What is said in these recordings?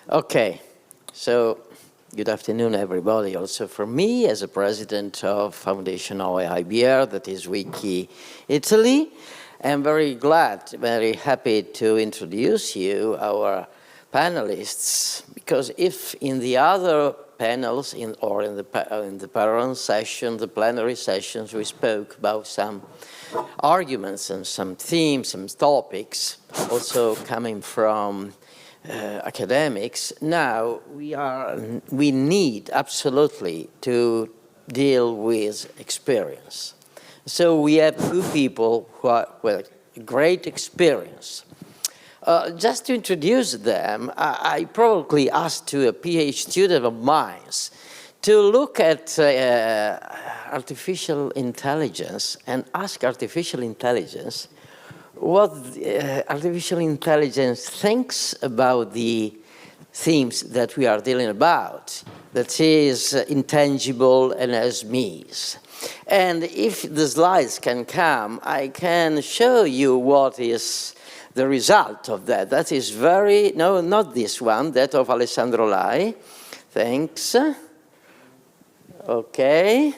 Okay, so good afternoon, everybody. Also from me, as a president of Foundation O.I.B.R, that is WICI Italy. I'm very glad, very happy to introduce you, our panelists, because if in the other panels or in the parallel session, the plenary sessions, we spoke about some arguments and some themes, some topics, also coming from academics. Now we need absolutely to deal with experience. So we have two people who are with great experience. Just to introduce them, I probably asked to a PhD student of mine to look at artificial intelligence and ask artificial intelligence what artificial intelligence thinks about the themes that we are dealing about, that is intangible and SMEs. And if the slides can come, I can show you what is the result of that. That is very, no, not this one, that of Alessandro Lai. Thanks. Okay.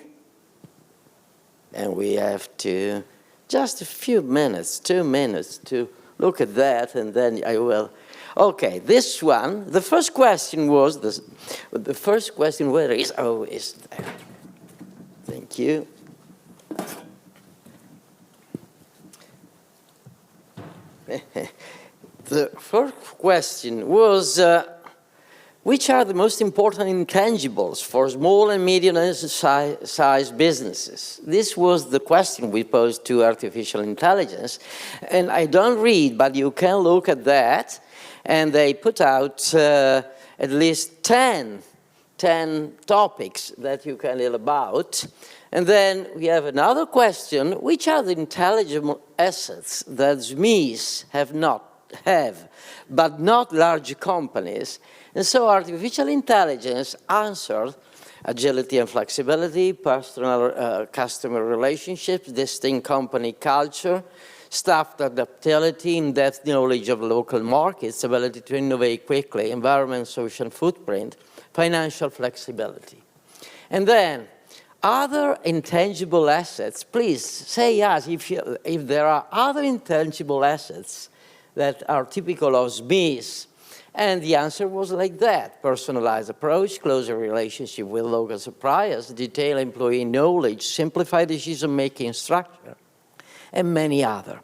And we have to just a few minutes, 2 minutes to look at that, and then I will. Okay, this one, the first question was, the first question where is, oh, is there. Thank you. The first question was, which are the most important intangibles for small and medium-sized businesses? This was the question we posed to artificial intelligence. And I don't read, but you can look at that. And they put out at least 10 topics that you can tell about. And then we have another question, which are the intelligible assets that SMEs have, but not large companies? And so artificial intelligence answered agility and flexibility, personal customer relationships, distinct company culture, staff adaptability, in-depth knowledge of local markets, ability to innovate quickly, environment, social footprint, financial flexibility. And then other intangible assets, please say us if there are other intangible assets that are typical of SMEs. And the answer was like that: personalized approach, closer relationship with local suppliers, detailed employee knowledge, simplified decision-making structure, and many other.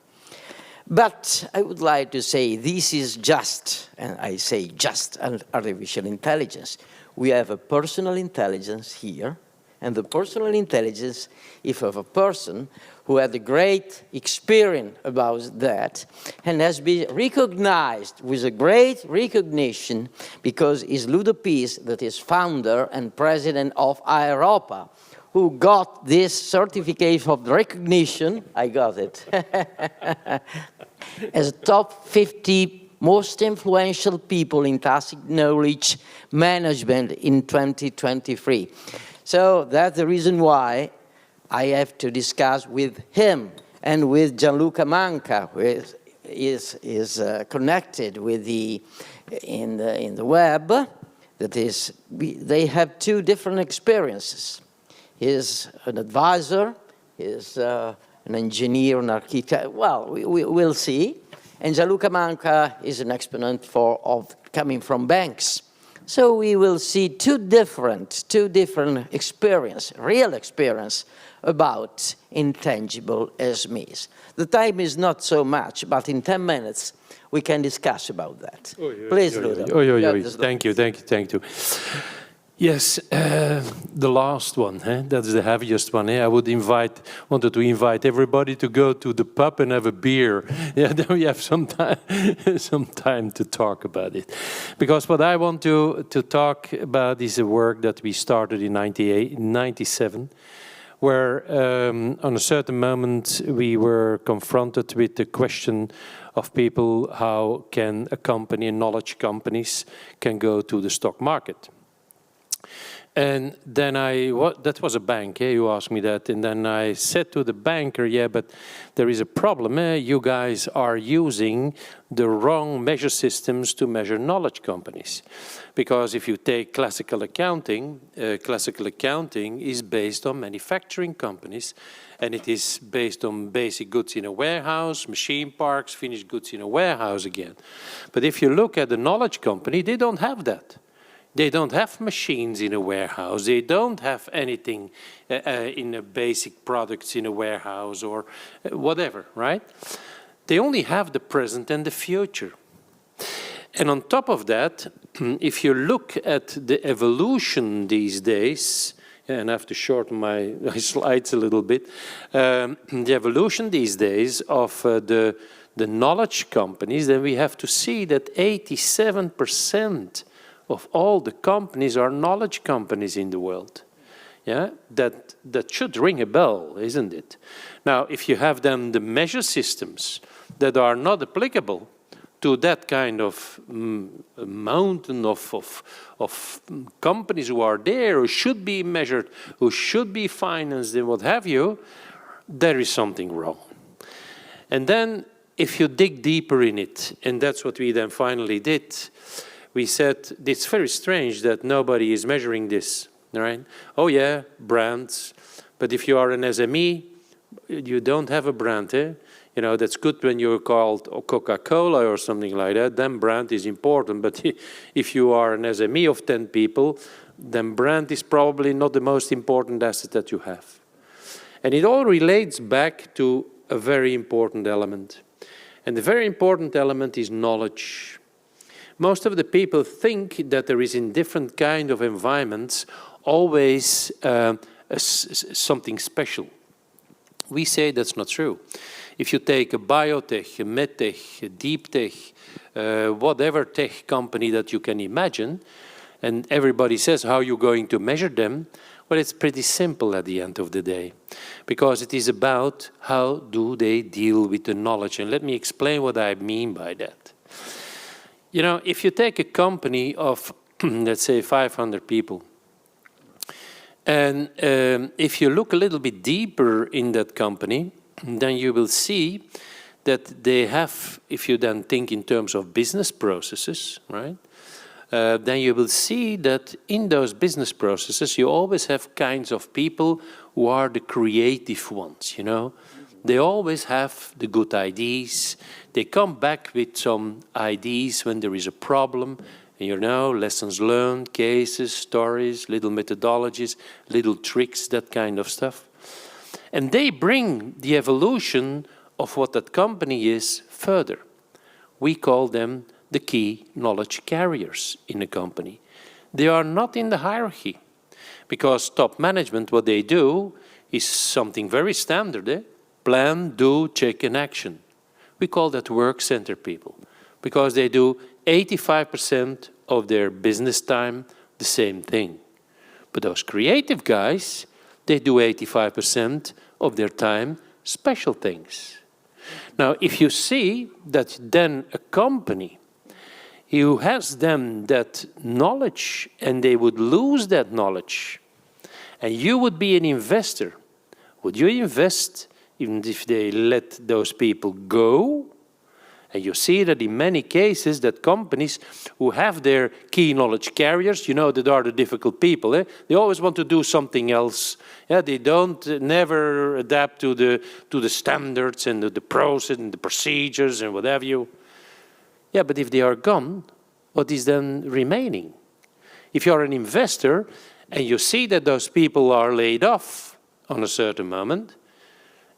But I would like to say this is just, and I say just, an artificial intelligence. We have a personal intelligence here, and the personal intelligence, if of a person who had a great experience about that and has been recognized with a great recognition because it's Ludo Pyis, that is founder and president of Areopa, who got this certificate of recognition, I got it, as top 50 most influential people in tacit knowledge management in 2023. So that's the reason why I have to discuss with him and with Gianluca Manca, who is connected with in the web. That is, they have two different experiences. He's an advisor, he's an engineer, an architect. Well, we'll see. And Gianluca Manca is an exponent of coming from banks. So we will see two different experience, real experience about intangible SMEs. The time is not so much, but in 10 minutes we can discuss about that. Please, Ludo. Thank you. Yes, the last one, that's the heaviest one. I wanted to invite everybody to go to the pub and have a beer. Yeah, then we have some time to talk about it. Because what I want to talk about is a work that we started in 97, where on a certain moment we were confronted with the question of people, how can a company, knowledge companies, can go to the stock market. And then that was a bank, you asked me that, and then I said to the banker, yeah, but there is a problem, you guys are using the wrong measure systems to measure knowledge companies. Because if you take classical accounting is based on manufacturing companies, and it is based on basic goods in a warehouse, machine parks, finished goods in a warehouse again. But if you look at the knowledge company, they don't have that. They don't have machines in a warehouse. They don't have anything in a basic products in a warehouse or whatever, right? They only have the present and the future. And on top of that, if you look at the evolution these days, and I have to shorten my slides a little bit, the evolution these days of the knowledge companies, then we have to see that 87% of all the companies are knowledge companies in the world. Yeah, that should ring a bell, isn't it? Now, if you have then the measure systems that are not applicable to that kind of mountain of companies who are there, who should be measured, who should be financed and what have you, there is something wrong. And then if you dig deeper in it, and that's what we then finally did, we said, it's very strange that nobody is measuring this, right? Oh yeah, brands, but if you are an SME, you don't have a brand, eh? You know, that's good when you're called Coca-Cola or something like that, then brand is important, but if you are an SME of 10 people, then brand is probably not the most important asset that you have. And it all relates back to a very important element. And the very important element is knowledge. Most of the people think that there is in different kind of environments always something special. We say that's not true. If you take a biotech, a medtech, a deep tech, whatever tech company that you can imagine, and everybody says how you're going to measure them, well, it's pretty simple at the end of the day, because it is about how do they deal with the knowledge. And let me explain what I mean by that. You know, if you take a company of, let's say, 500 people, and if you look a little bit deeper in that company, then you will see that they have, if you then think in terms of business processes, right? Then you will see that in those business processes, you always have kinds of people who are the creative ones, you know? They always have the good ideas. They come back with some ideas when there is a problem. And you know, lessons learned, cases, stories, little methodologies, little tricks, that kind of stuff. And they bring the evolution of what that company is further. We call them the key knowledge carriers in a company. They are not in the hierarchy, because top management, what they do is something very standard, eh? Plan, do, check, and action. We call that work center people, because they do 85% of their business time the same thing. But those creative guys, they do 85% of their time special things. Now, if you see that then a company who has them that knowledge and they would lose that knowledge, and you would be an investor, would you invest even if they let those people go? And you see that in many cases that companies who have their key knowledge carriers, you know, that are the difficult people, eh? They always want to do something else. Yeah, they don't never adapt to the standards and the process and the procedures and what have you. Yeah, but if they are gone, what is then remaining? If you're an investor and you see that those people are laid off on a certain moment,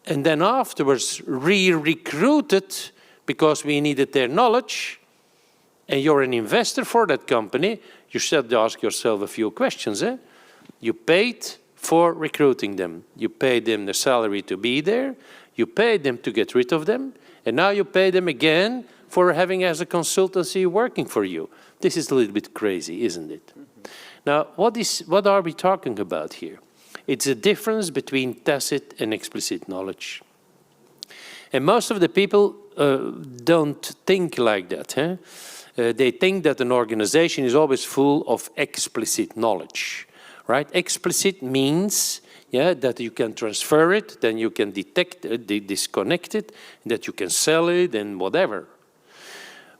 and then afterwards re-recruited because we needed their knowledge, and you're an investor for that company, you should ask yourself a few questions. Eh? You paid for recruiting them. You paid them the salary to be there. You paid them to get rid of them. And now you pay them again for having as a consultancy working for you. This is a little bit crazy, isn't it? Mm-hmm. Now, what are we talking about here? It's a difference between tacit and explicit knowledge. And most of the people don't think like that. They think that an organization is always full of explicit knowledge, right? Explicit means that you can transfer it, then you can detect it, disconnect it, that you can sell it and whatever.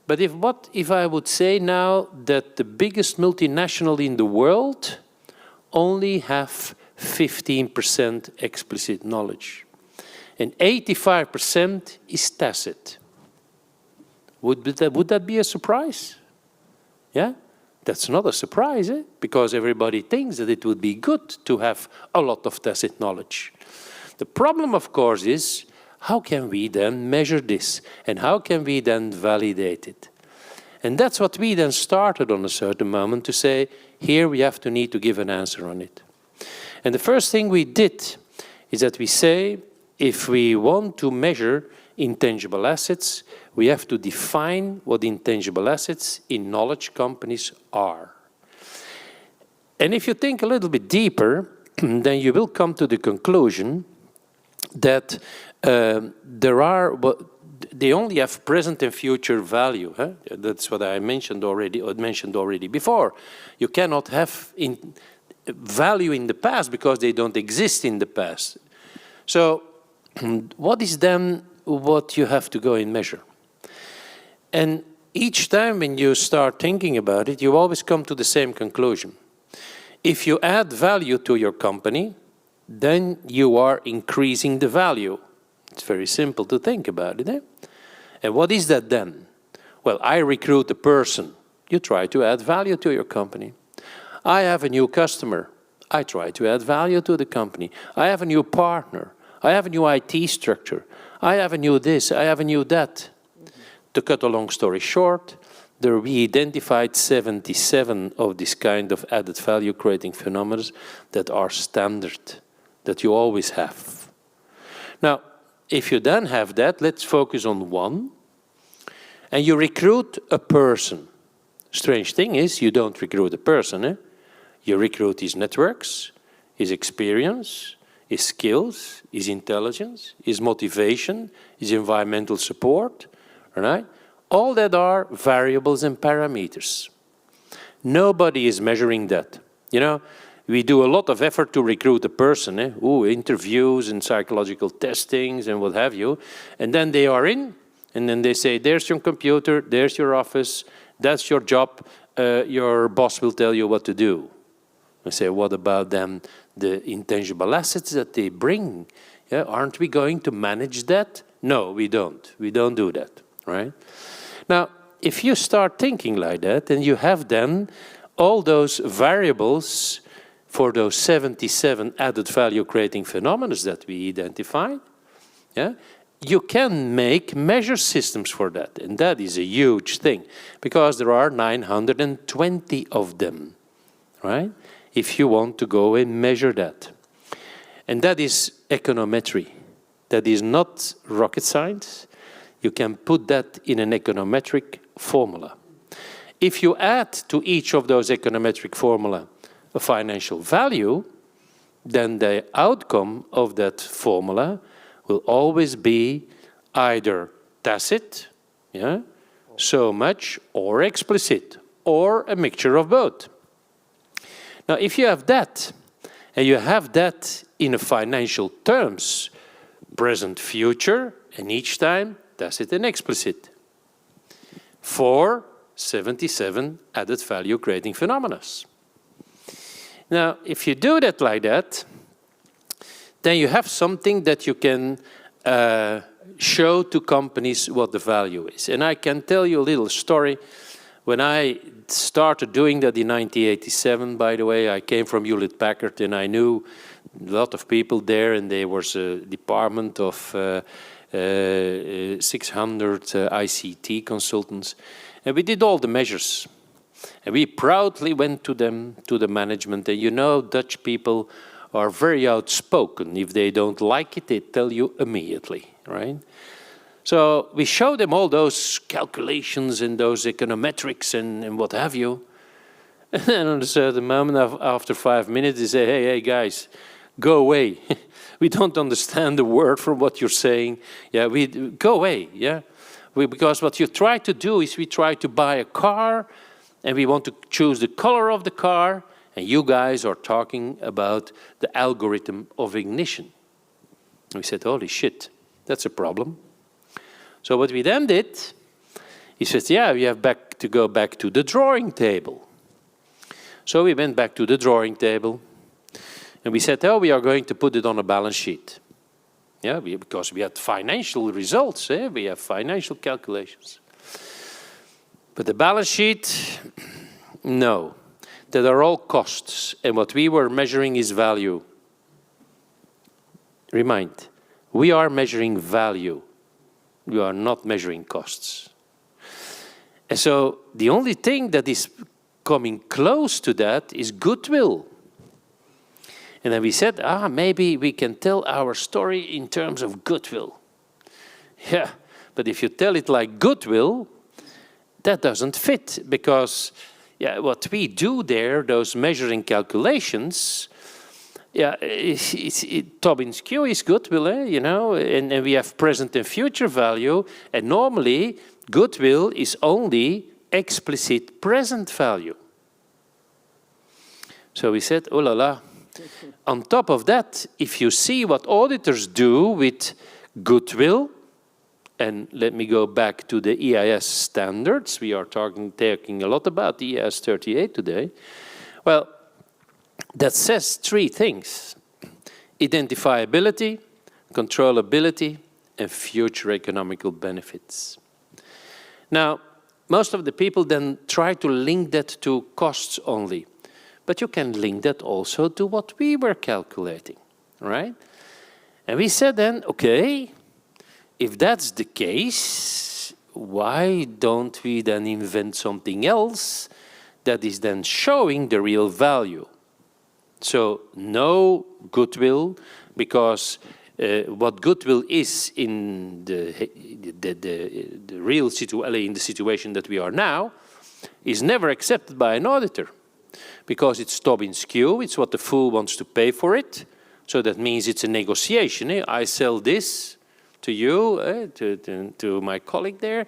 But if I would say now that the biggest multinational in the world only have 15% explicit knowledge, and 85% is tacit. Would that be a surprise? Yeah? That's not a surprise, because everybody thinks that it would be good to have a lot of tacit knowledge. The problem, of course, is how can we then measure this? And how can we then validate it? And that's what we then started on a certain moment to say, here we have to need to give an answer on it. And the first thing we did is that we say, if we want to measure intangible assets, we have to define what intangible assets in knowledge companies are. And if you think a little bit deeper, then you will come to the conclusion that they only have present and future value. That's what I mentioned already before. You cannot have value in the past because they don't exist in the past. So what is then what you have to go and measure? And each time when you start thinking about it, you always come to the same conclusion. If you add value to your company, then you are increasing the value. It's very simple to think about it. And what is that then? Well, I recruit a person. You try to add value to your company. I have a new customer. I try to add value to the company. I have a new partner. I have a new IT structure. I have a new this. I have a new that. To cut a long story short, we identified 77 of this kind of added value creating phenomena that are standard, that you always have. Now, if you then have that, let's focus on one. And you recruit a person. Strange thing is, you don't recruit a person. You recruit his networks, his experience, his skills, his intelligence, his motivation, his environmental support, right? All that are variables and parameters. Nobody is measuring that. You know, we do a lot of effort to recruit a person, interviews and psychological testings and what have you, and then they are in, and then they say, there's your computer, there's your office, that's your job, your boss will tell you what to do. I say, what about then the intangible assets that they bring? Yeah, aren't we going to manage that? No, we don't. We don't do that, right? Now, if you start thinking like that, and you have then all those variables for those 77 added value creating phenomena that we identified, yeah, you can make measure systems for that. And that is a huge thing, because there are 920 of them, right? If you want to go and measure that. And that is econometry. That is not rocket science. You can put that in an econometric formula. If you add to each of those econometric formula a financial value, then the outcome of that formula will always be either tacit, yeah, so much, or explicit, or a mixture of both. Now, if you have that, and you have that in a financial terms, present, future, and each time, tacit and explicit, for 77 added value creating phenomena. Now, if you do that like that, then you have something that you can show to companies what the value is. And I can tell you a little story. When I started doing that in 1987, by the way, I came from Hewlett-Packard, and I knew a lot of people there, and there was a department of 600 ICT consultants. And we did all the measures. And we proudly went to them, to the management. And you know, Dutch people are very outspoken. If they don't like it, they tell you immediately, right? So we showed them all those calculations and those econometrics and what have you. And then at a certain moment, after 5 minutes, they say, hey, guys, go away. We don't understand the word from what you're saying. Yeah, go away, yeah. Because what you try to do is we try to buy a car and we want to choose the color of the car, and you guys are talking about the algorithm of ignition. We said, holy shit, that's a problem. So what we then did, he said, yeah, we have to go back to the drawing table. So we went back to the drawing table and we said, oh, we are going to put it on a balance sheet. Yeah, because we had financial results, we have financial calculations. But the balance sheet, no. That are all costs, and what we were measuring is value. Remind, we are measuring value. We are not measuring costs. And so the only thing that is coming close to that is goodwill. And then we said, maybe we can tell our story in terms of goodwill. Yeah, but if you tell it like goodwill, that doesn't fit, because what we do there, those measuring calculations, Tobin's Q is goodwill, you know, and we have present and future value, and normally goodwill is only explicit present value. So we said, oh la la. On top of that, if you see what auditors do with goodwill, and let me go back to the EIS standards. We are talking a lot about the EIS 38 today. Well, that says three things: identifiability, controllability, and future economical benefits. Now, most of the people then try to link that to costs only. But you can link that also to what we were calculating, right? And we said then, okay, if that's the case, why don't we then invent something else that is then showing the real value? So no goodwill, because what goodwill is in the real situation, in the situation that we are now, is never accepted by an auditor. Because it's Tobin's Q, it's what the fool wants to pay for it. So that means it's a negotiation. I sell this to you, to my colleague there,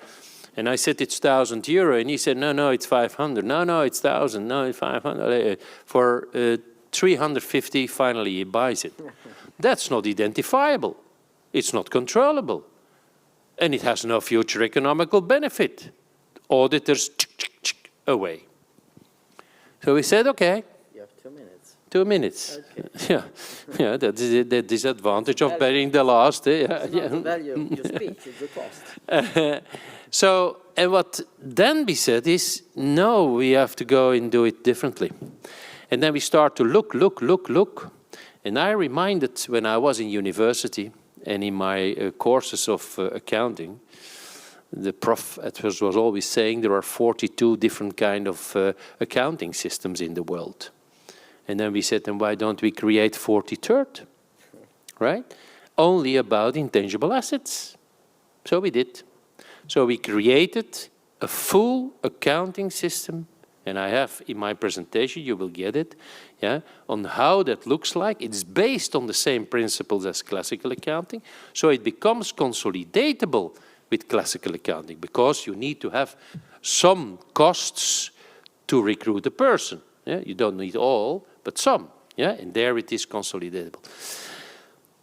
and I said it's €1,000, and he said, no, it's 500. No, it's 1,000. No, it's 500. For 350, finally he buys it. That's not identifiable. It's not controllable. And it has no future economical benefit. Auditors, away. So we said, okay. You have 2 minutes. 2 minutes. Okay. Yeah, that is the disadvantage of bearing the last. It's not the value of your speech, it's the cost. So, and what then we said is, no, we have to go and do it differently. And then we start to look. And I reminded when I was in university and in my courses of accounting, the prof at first was always saying there are 42 different kind of accounting systems in the world. And then we said, then why don't we create 43rd, right? Only about intangible assets. So we did. So we created a full accounting system, and I have in my presentation, you will get it, on how that looks like. It's based on the same principles as classical accounting, so it becomes consolidatable with classical accounting, because you need to have some costs to recruit a person. You don't need all, but some. And there it is consolidatable.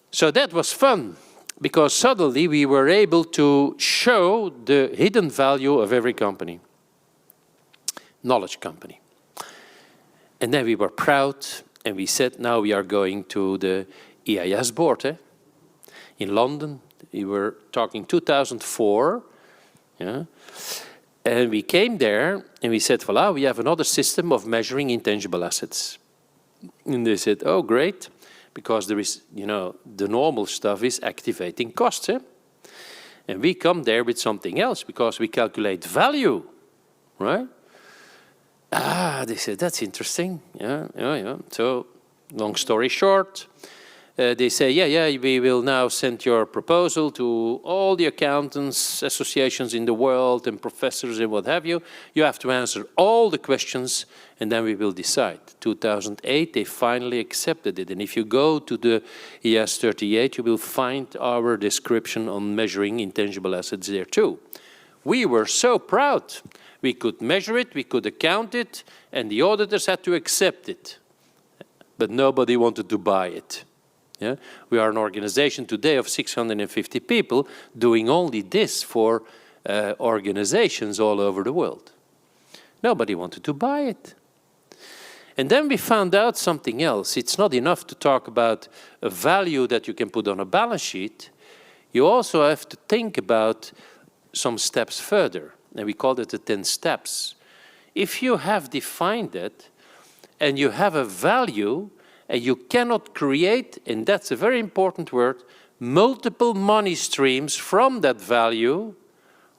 So that was fun, because suddenly we were able to show the hidden value of every company, knowledge company. And then we were proud, and we said, now we are going to the EIS board in London. We were talking 2004, and we came there and we said, voila, we have another system of measuring intangible assets. And they said, oh, great, because there is, the normal stuff is activating costs. And we come there with something else, because we calculate value, right? They said, that's interesting. So, long story short, they say, we will now send your proposal to all the accountants associations in the world and professors and what have you. You have to answer all the questions, and then we will decide. 2008, they finally accepted it. And if you go to the EIS 38, you will find our description on measuring intangible assets there too. we were so proud. We could measure it, we could account it, and the auditors had to accept it. But nobody wanted to buy it. Yeah? We are an organization today of 650 people doing only this for organizations all over the world. Nobody wanted to buy it. And then we found out something else. It's not enough to talk about a value that you can put on a balance sheet. You also have to think about some steps further. And we called it the 10 steps. If you have defined it and you have a value and you cannot create, and that's a very important word, multiple money streams from that value,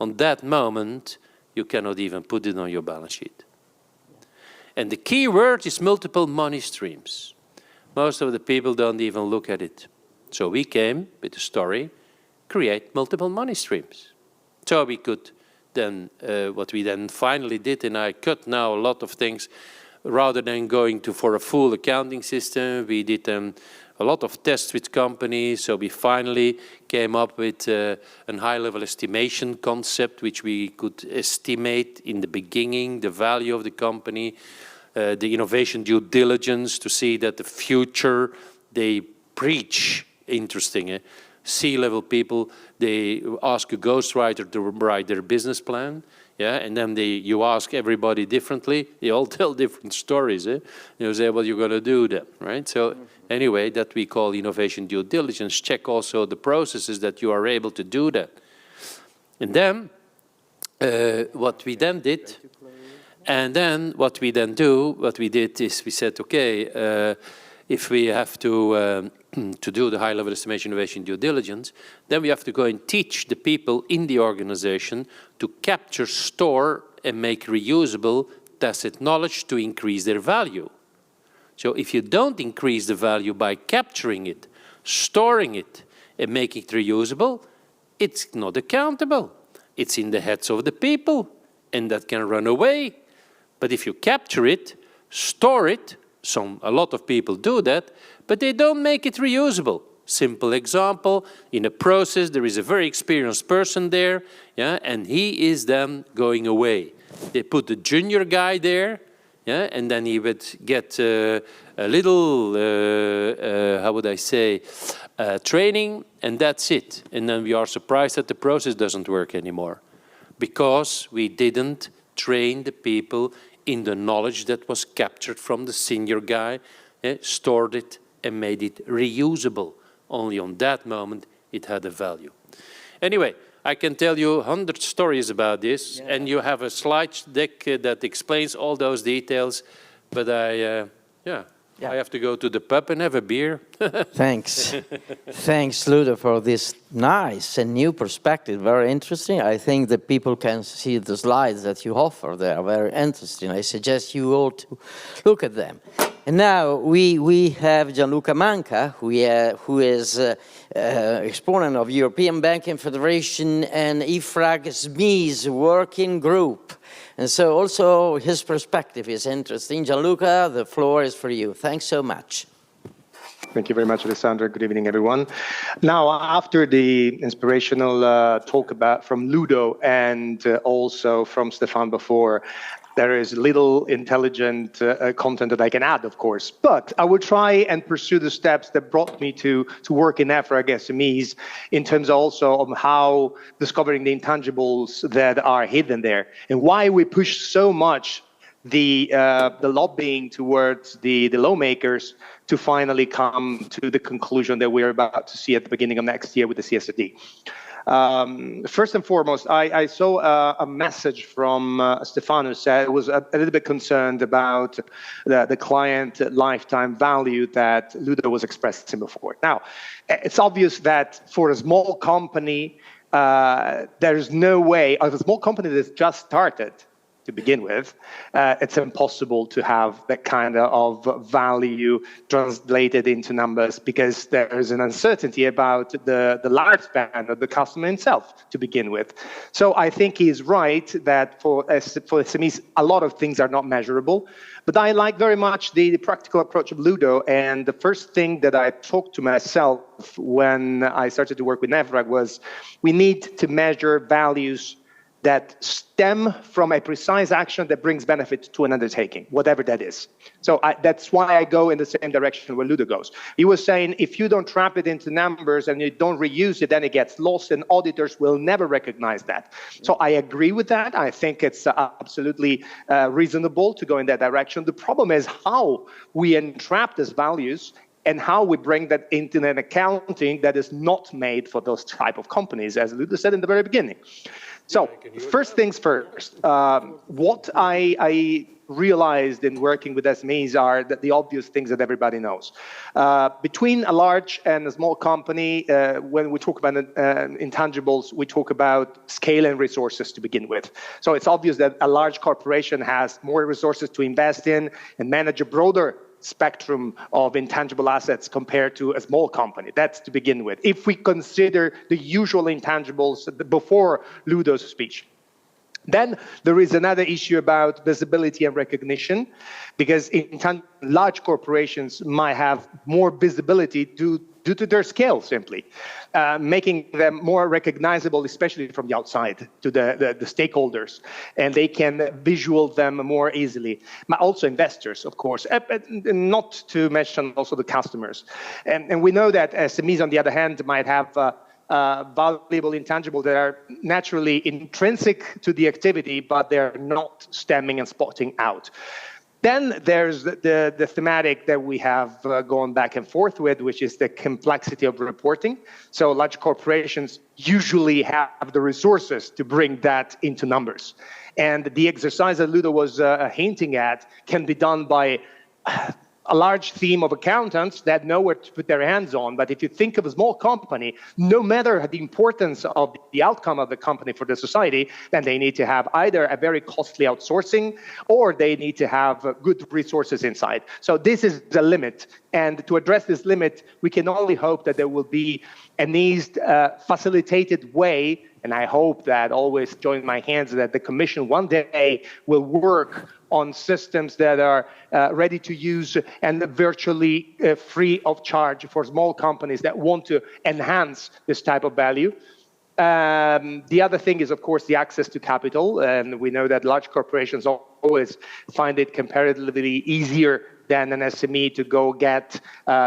on that moment, you cannot even put it on your balance sheet. And the key word is multiple money streams. Most of the people don't even look at it. So we came with the story, create multiple money streams. So we could then, what we then finally did, and I cut now a lot of things, rather than going for a full accounting system, we did a lot of tests with companies. So we finally came up with a high-level estimation concept, which we could estimate in the beginning the value of the company, the innovation due diligence to see that the future they preach. Interesting, C-level people, they ask a ghostwriter to write their business plan. Yeah, and then you ask everybody differently. They all tell different stories. You say, well, you're going to do that, right? So anyway, that we call innovation due diligence. Check also the processes that you are able to do that. And then what we then did, what we did is we said, okay, if we have to do the high-level estimation, innovation, due diligence, then we have to go and teach the people in the organization to capture, store, and make reusable tacit knowledge to increase their value. So if you don't increase the value by capturing it, storing it, and making it reusable, it's not accountable. It's in the heads of the people, and that can run away. But if you capture it, store it, a lot of people do that, but they don't make it reusable. Simple example, in a process there is a very experienced person there, yeah, and he is then going away. They put a junior guy there, yeah, and then he would get a little, how would I say, training, and that's it. And then we are surprised that the process doesn't work anymore, because we didn't train the people in the knowledge that was captured from the senior guy, stored it and made it reusable. Only on that moment it had a value. Anyway, I can tell you 100 stories about this, and you have a slide deck that explains all those details, but I have to go to the pub and have a beer. Thanks. Thanks, Ludo, for this nice and new perspective. Very interesting. I think that people can see the slides that you offer. They are very interesting. I suggest you all to look at them. And now we have Gianluca Manca, who is exponent of European Banking Federation and EFRAG SMEs working group. And so also his perspective is interesting. Gianluca, the floor is for you. Thanks so much. Thank you very much, Alessandro. Good evening, everyone. Now, after the inspirational talk from Ludo and also from Stefan before, there is little intelligent content that I can add, of course. But I will try and pursue the steps that brought me to work in EFRAG SMEs in terms also of how discovering the intangibles that are hidden there and why we push so much the lobbying towards the lawmakers to finally come to the conclusion that we're about to see at the beginning of next year with the CSRD. First and foremost, I saw a message from Stefano said was a little bit concerned about the client lifetime value that Ludo was expressing before. Now, it's obvious that for a small company, there's no way, of a small company that's just started, to begin with, it's impossible to have that kind of value translated into numbers because there is an uncertainty about the lifespan of the customer himself to begin with. So I think he's right that for SMEs, a lot of things are not measurable. But I like very much the practical approach of Ludo. And the first thing that I talked to myself when I started to work with EFRAG was we need to measure values that stem from a precise action that brings benefit to an undertaking, whatever that is. So that's why I go in the same direction where Ludo goes. He was saying, if you don't trap it into numbers and you don't reuse it, then it gets lost, and auditors will never recognize that. So I agree with that. I think it's absolutely reasonable to go in that direction. The problem is how we entrap these values and how we bring that into an accounting that is not made for those type of companies, as Ludo said in the very beginning. So first things first, what I realized in working with SMEs are that the obvious things that everybody knows. Between a large and a small company, when we talk about intangibles, we talk about scale and resources to begin with. So it's obvious that a large corporation has more resources to invest in and manage a broader spectrum of intangible assets compared to a small company. That's to begin with, if we consider the usual intangibles before Ludo's speech. Then there is another issue about visibility and recognition, because large corporations might have more visibility due to their scale, simply, making them more recognizable, especially from the outside to the stakeholders, and they can visual them more easily. But also investors, of course, not to mention also the customers. And we know that SMEs, on the other hand, might have valuable intangibles that are naturally intrinsic to the activity, but they're not stemming and spotting out. Then there's the thematic that we have gone back and forth with, which is the complexity of reporting. So large corporations usually have the resources to bring that into numbers. And the exercise that Ludo was hinting at can be done by a large team of accountants that know where to put their hands on. But if you think of a small company, no matter the importance of the outcome of the company for the society, then they need to have either a very costly outsourcing or they need to have good resources inside. So this is the limit. And to address this limit, we can only hope that there will be an eased, facilitated way, and I hope that always join my hands that the Commission one day will work on systems that are ready to use and virtually free of charge for small companies that want to enhance this type of value. The other thing is, of course, the access to capital. And we know that large corporations always find it comparatively easier than an SME to go get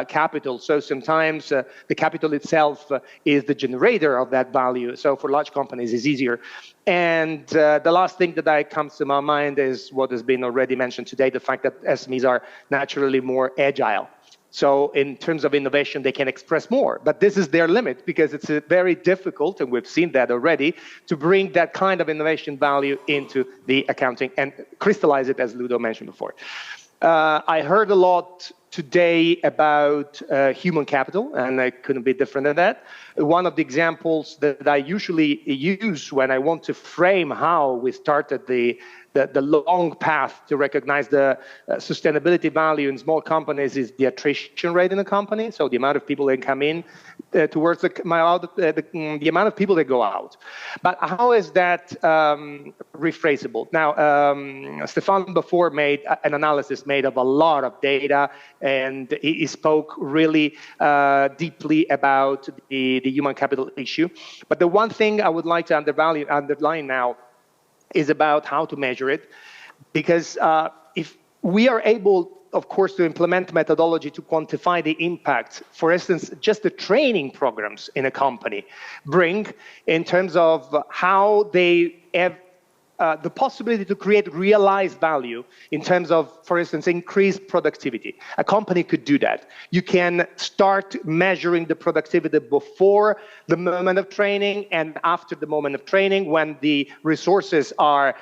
capital. So sometimes the capital itself is the generator of that value. So for large companies, it's easier. And the last thing that comes to my mind is what has been already mentioned today, the fact that SMEs are naturally more agile. So in terms of innovation, they can express more. But this is their limit, because it's very difficult, and we've seen that already, to bring that kind of innovation value into the accounting and crystallize it, as Ludo mentioned before. I heard a lot today about human capital, and I couldn't be different than that. One of the examples that I usually use when I want to frame how we started the long path to recognize the sustainability value in small companies is the attrition rate in a company. So the amount of people that come in towards the amount of people that go out. But how is that rephrasable? Now, Stefan before made an analysis made of a lot of data, and he spoke really deeply about the human capital issue. But the one thing I would like to underline now is about how to measure it, because if we are able, of course, to implement methodology to quantify the impact, for instance, just the training programs in a company bring in terms of how they have the possibility to create realized value in terms of, for instance, increased productivity. A company could do that. You can start measuring the productivity before the moment of training and after the moment of training, when the resources are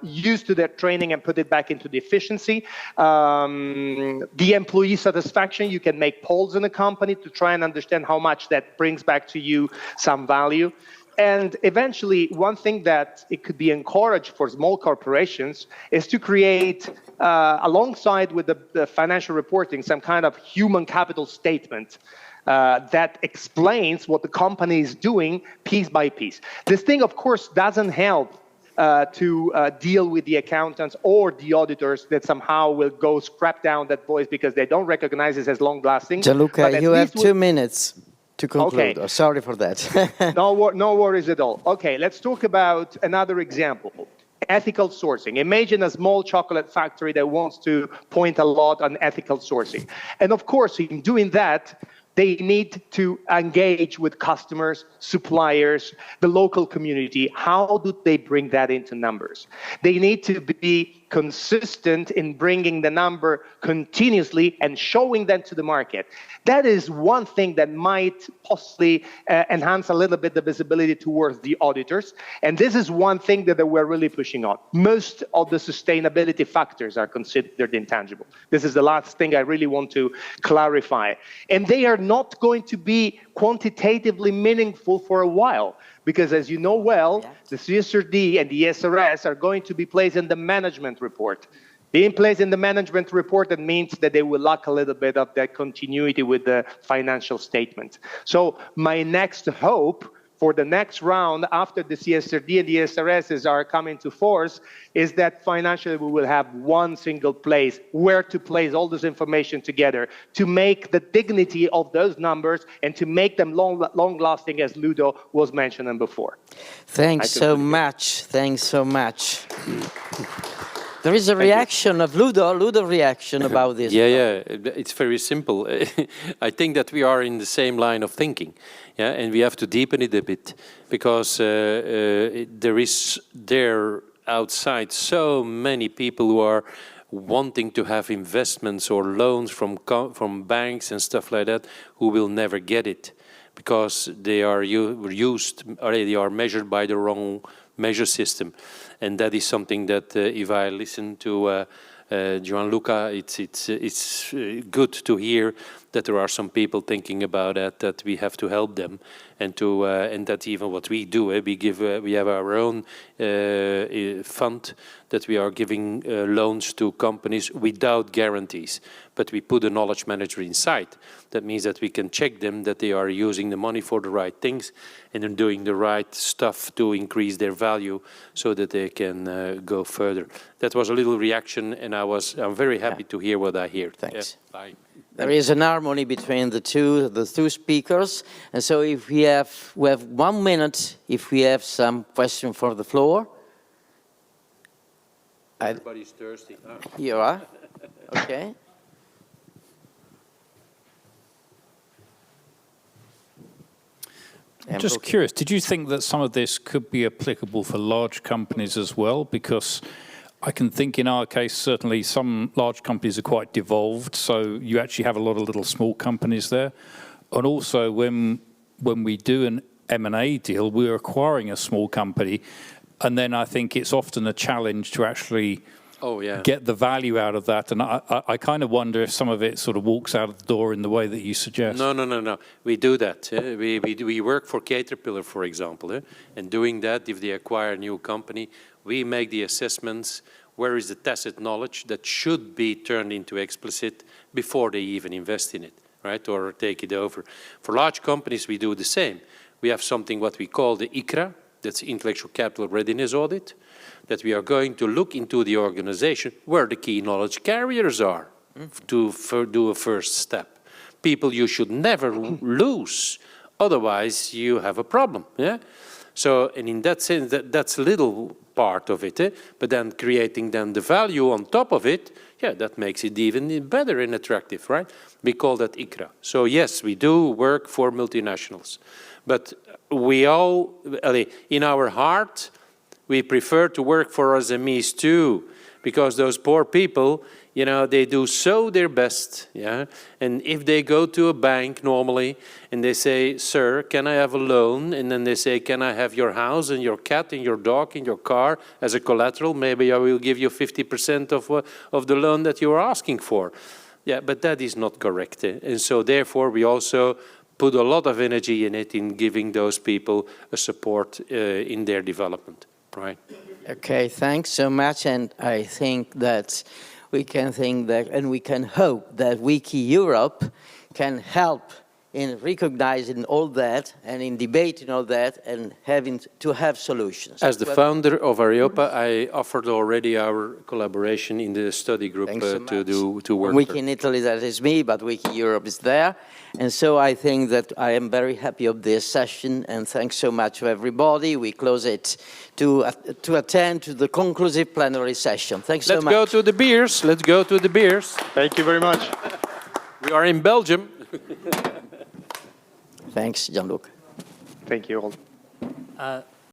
used to that training and put it back into the efficiency. The employee satisfaction, you can make polls in a company to try and understand how much that brings back to you some value. And eventually, one thing that it could be encouraged for small corporations is to create, alongside with the financial reporting, some kind of human capital statement that explains what the company is doing piece by piece. This thing, of course, doesn't help to deal with the accountants or the auditors that somehow will go scrap down that voice because they don't recognize it as long-lasting. Gianluca, you have 2 minutes. To conclude, Okay. sorry for that. No worries at all. Okay, let's talk about another example. Ethical sourcing. Imagine a small chocolate factory that wants to point a lot on ethical sourcing. And of course, in doing that, they need to engage with customers, suppliers, the local community. How do they bring that into numbers? They need to be consistent in bringing the number continuously and showing them to the market. That is one thing that might possibly enhance a little bit the visibility towards the auditors. And this is one thing that we're really pushing on. Most of the sustainability factors are considered intangible. This is the last thing I really want to clarify. And they are not going to be quantitatively meaningful for a while, because as you know well, the CSRD and the SRS are going to be placed in the management report. Being placed in the management report, that means that they will lack a little bit of that continuity with the financial statement. So my next hope for the next round after the CSRD and the SRSs are coming to force is that financially we will have one single place where to place all this information together to make the dignity of those numbers and to make them long-lasting, as Ludo was mentioning before. Thanks so much. Thanks so much. There is a reaction of Ludo reaction about this. Yeah, it's very simple. I think that we are in the same line of thinking, yeah, and we have to deepen it a bit, because there is outside so many people who are wanting to have investments or loans from banks and stuff like that, who will never get it, because they are used, or they are measured by the wrong measure system. And that is something that if I listen to Gianluca, it's good to hear that there are some people thinking about that we have to help them, and that even what we do, we have our own fund that we are giving loans to companies without guarantees, but we put a knowledge manager inside. That means that we can check them that they are using the money for the right things and then doing the right stuff to increase their value so that they can go further. That was a little reaction, and I'm very happy to hear what I hear. Thanks. Yeah, bye. There is an harmony between the two speakers, and so if we have 1 minute, if we have some question for the floor. Everybody's thirsty. Oh. You are? Okay. I'm just curious, did you think that some of this could be applicable for large companies as well? Because I can think in our case, certainly some large companies are quite devolved, so you actually have a lot of little small companies there. And also when we do an M&A deal, we're acquiring a small company, and then I think it's often a challenge to actually get the value out of that. And I kind of wonder if some of it sort of walks out of the door in the way that you suggest. No. We do that. We work for Caterpillar, for example. And doing that, if they acquire a new company, we make the assessments, where is the tacit knowledge that should be turned into explicit before they even invest in it, right, or take it over. For large companies, we do the same. We have something what we call the ICRA, that's Intellectual Capital Readiness Audit, that we are going to look into the organization where the key knowledge carriers are to do a first step. People you should never lose, otherwise you have a problem, yeah? So, and in that sense, that's a little part of it, but then creating then the value on top of it, yeah, that makes it even better and attractive, right? We call that ICRA. So yes, we do work for multinationals, but we all, in our heart, we prefer to work for SMEs too, because those poor people, you know, they do so their best, yeah? And if they go to a bank normally and they say, sir, can I have a loan? And then they say, can I have your house and your cat and your dog and your car as a collateral? Maybe I will give you 50% of the loan that you are asking for. Yeah, but that is not correct. And so therefore we also put a lot of energy in it, in giving those people a support in their development, right? Okay, thanks so much. And I think that we can think that, and we can hope that WICI Europe can help in recognizing all that and in debating all that and having to have solutions. As the founder of Areopa, I offered already our collaboration in the study group to work. WICI in Italy, that is me, but WICI Europe is there. And so I think that I am very happy of this session, and thanks so much to everybody. We close it to attend to the conclusive plenary session. Thanks so much. Let's go to the beers. Let's go to the beers. Thank you very much. We are in Belgium. Thanks, Gianluca. Thank you all.